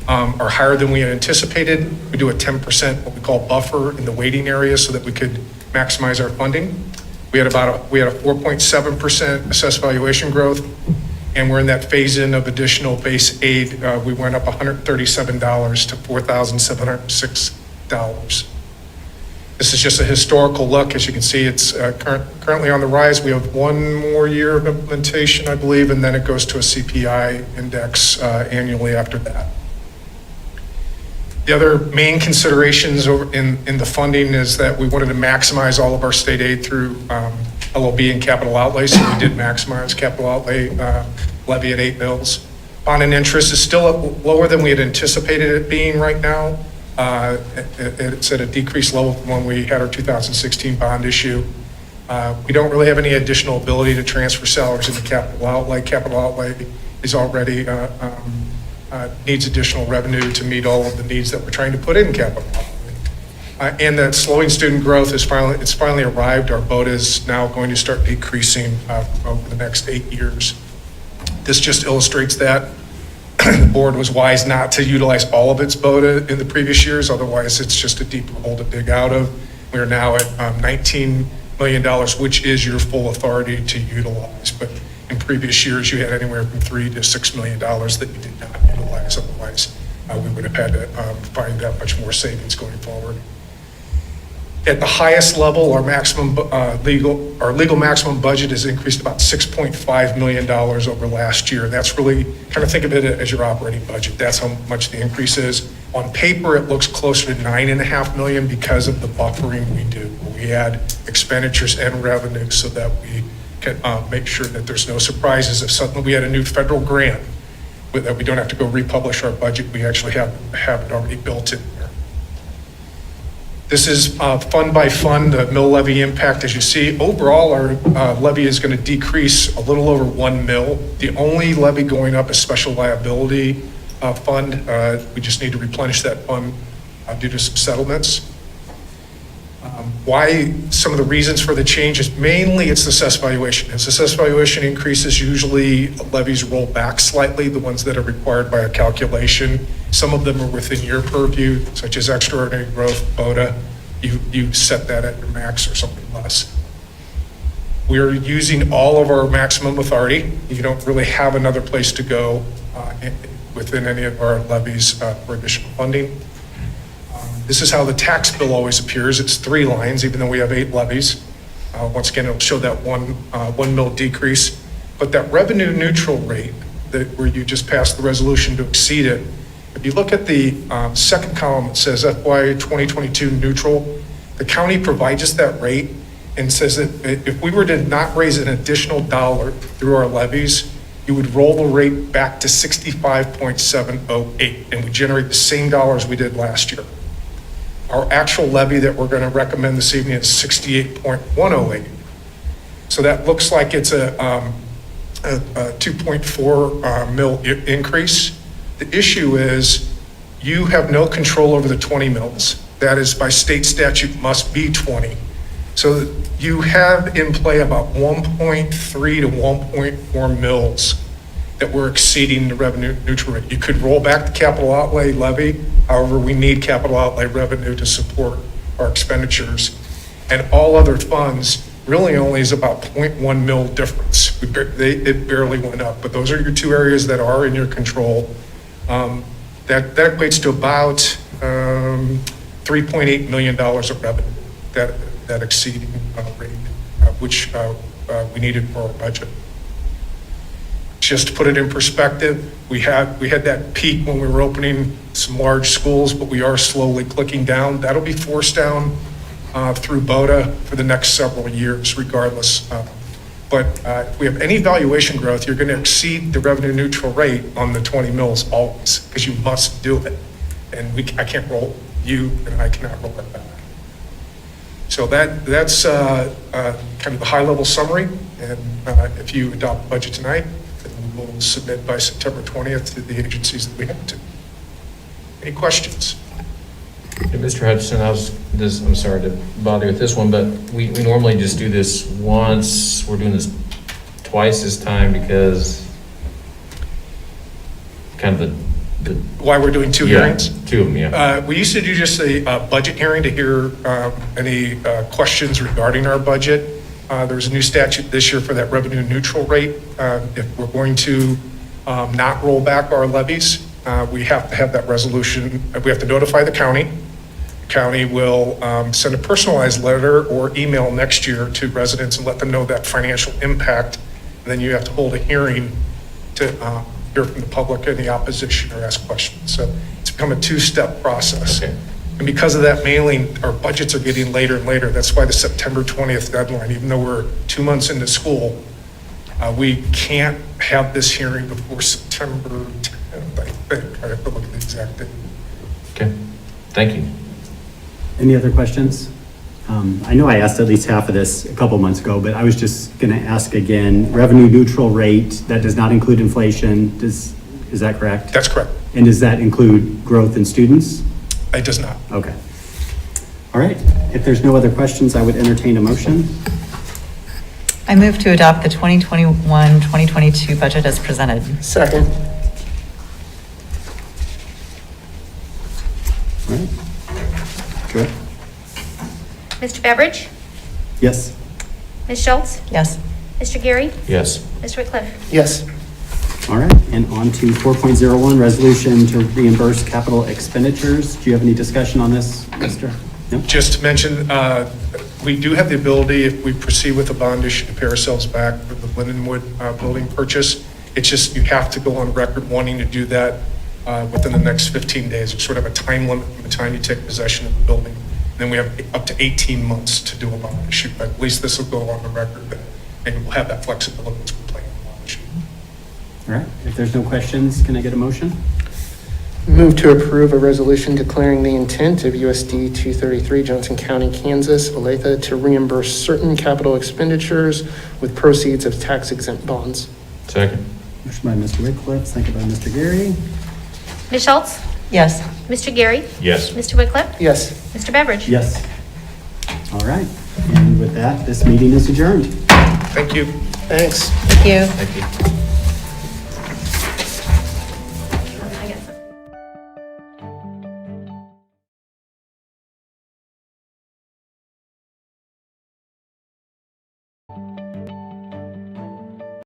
are higher than we had anticipated. We do a 10% what we call buffer in the waiting area so that we could maximize our funding. We had a 4.7% assessed valuation growth, and we're in that phase in of additional base aid. We went up $137 to $4,706. This is just a historical look. As you can see, it's currently on the rise. We have one more year of implementation, I believe, and then it goes to a CPI index annually after that. The other main considerations in the funding is that we wanted to maximize all of our state aid through LOB and capital outlay, so we did maximize capital outlay levy at 8 mils. Bond and interest is still lower than we had anticipated it being right now. It's at a decreased level from when we had our 2016 bond issue. We don't really have any additional ability to transfer salaries into capital outlay. Capital outlay is already needs additional revenue to meet all of the needs that we're trying to put in capital outlay. And that slowing student growth is finally arrived. Our BOTA is now going to start decreasing over the next 8 years. This just illustrates that. The board was wise not to utilize all of its BOTA in the previous years, otherwise it's just a deeper hole to dig out of. We are now at $19 million, which is your full authority to utilize. But in previous years, you had anywhere from $3 to $6 million that you did not utilize. Otherwise, we would have had to find that much more savings going forward. At the highest level, our legal maximum budget has increased about $6.5 million over last year. That's really, kind of think of it as your operating budget. That's how much the increase is. On paper, it looks closer to $9.5 million because of the buffering we do. We add expenditures and revenue so that we can make sure that there's no surprises. If suddenly we had a new federal grant, that we don't have to go republish our budget, we actually have it already built in there. This is fund by fund, the mill levy impact. As you see, overall, our levy is going to decrease a little over 1 mil. The only levy going up is special liability fund. We just need to replenish that fund due to some settlements. Why some of the reasons for the change is mainly it's the assessed valuation. As assessed valuation increases, usually levies roll back slightly, the ones that are required by a calculation. Some of them are within your purview, such as extraordinary growth, BOTA. You set that at your max or something less. We're using all of our maximum authority. You don't really have another place to go within any of our levies for additional funding. This is how the tax bill always appears. It's 3 lines, even though we have 8 levies. Once again, it'll show that 1 mil decrease. But that revenue neutral rate, where you just passed the resolution to exceed it, if you look at the second column, it says FY 2022 neutral. The county provides us that rate and says that if we were to not raise an additional dollar through our levies, you would roll the rate back to 65.708, and we generate the same dollars we did last year. Our actual levy that we're going to recommend this evening is 68.108. So that looks like it's a 2.4 mil increase. The issue is you have no control over the 20 mils. That is by state statute must be 20. So you have in play about 1.3 to 1.4 mils that we're exceeding the revenue neutral rate. You could roll back the capital outlay levy. However, we need capital outlay revenue to support our expenditures. And all other funds really only is about 0.1 mil difference. It barely went up, but those are your 2 areas that are in your control. That equates to about $3.8 million of revenue, that exceeding rate, which we needed for our budget. Just to put it in perspective, we had that peak when we were opening some large schools, but we are slowly clicking down. That'll be forced down through BOTA for the next several years, regardless. But if we have any valuation growth, you're going to exceed the revenue neutral rate on the 20 mils always, because you must do it. And I can't roll you, and I cannot roll it back. So that's kind of the high-level summary. And if you adopt the budget tonight, we'll submit by September 20th to the agencies that we have to. Any questions? Hey, Mr. Hutchinson, I'm sorry to bother you with this one, but we normally just do this once. We're doing this twice this time because kind of the Why we're doing two Yeah, hearings? two of them, yeah. We used to do just a budget hearing to hear any questions regarding our budget. There's a new statute this year for that revenue neutral rate. If we're going to not roll back our levies, we have to have that resolution. We have to notify the county. The county will send a personalized letter or email next year to residents and let them know that financial impact. And then you have to hold a hearing to hear from the public and the opposition or ask questions. So it's become a two-step process. Okay. And because of that mailing, our budgets are getting later and later. That's why the September 20th deadline, even though we're 2 months into school, we can't have this hearing before September 10th, I think. I have to look at the exact date. Okay, thank you. Any other questions? I know I asked at least half of this a couple months ago, but I was just going to ask again, revenue neutral rate, that does not include inflation, is that correct? That's correct. And does that include growth in students? It does not. Okay. All right, if there's no other questions, I would entertain a motion. I move to adopt the 2021-2022 budget as presented. Second. All right. Good. Mr. Beveridge? Yes. Ms. Schultz? Yes. Mr. Gary? Yes. Mr. Whitcliff? Yes. All right, and on to 4.01, resolution to reimburse capital expenditures. Do you have any discussion on this, Mr.? No? Just to mention, we do have the ability, if we proceed with a bond issue, to pay ourselves back for the Lindenwood building purchase. It's just you have to go on record wanting to do that within the next 15 days. It's sort of a time limit from the time you take possession of the building. Then we have up to 18 months to do a bond issue, but at least this will go on the record that maybe we'll have that flexibility as we're playing the bond issue. All right, if there's no questions, can I get a motion? Move to approve a resolution declaring the intent of USD 233 Johnson County, Kansas, Olathe to reimburse certain capital expenditures with proceeds of tax exempt bonds. Second. Motion by Mr. Whitcliff, second by Mr. Gary. Ms. Schultz? Yes. Mr. Gary? Yes. Mr. Whitcliff? Yes. Mr. Beveridge? Yes. All right, and with that, this meeting is adjourned. Thank you. Thanks. Thank you. Thank you.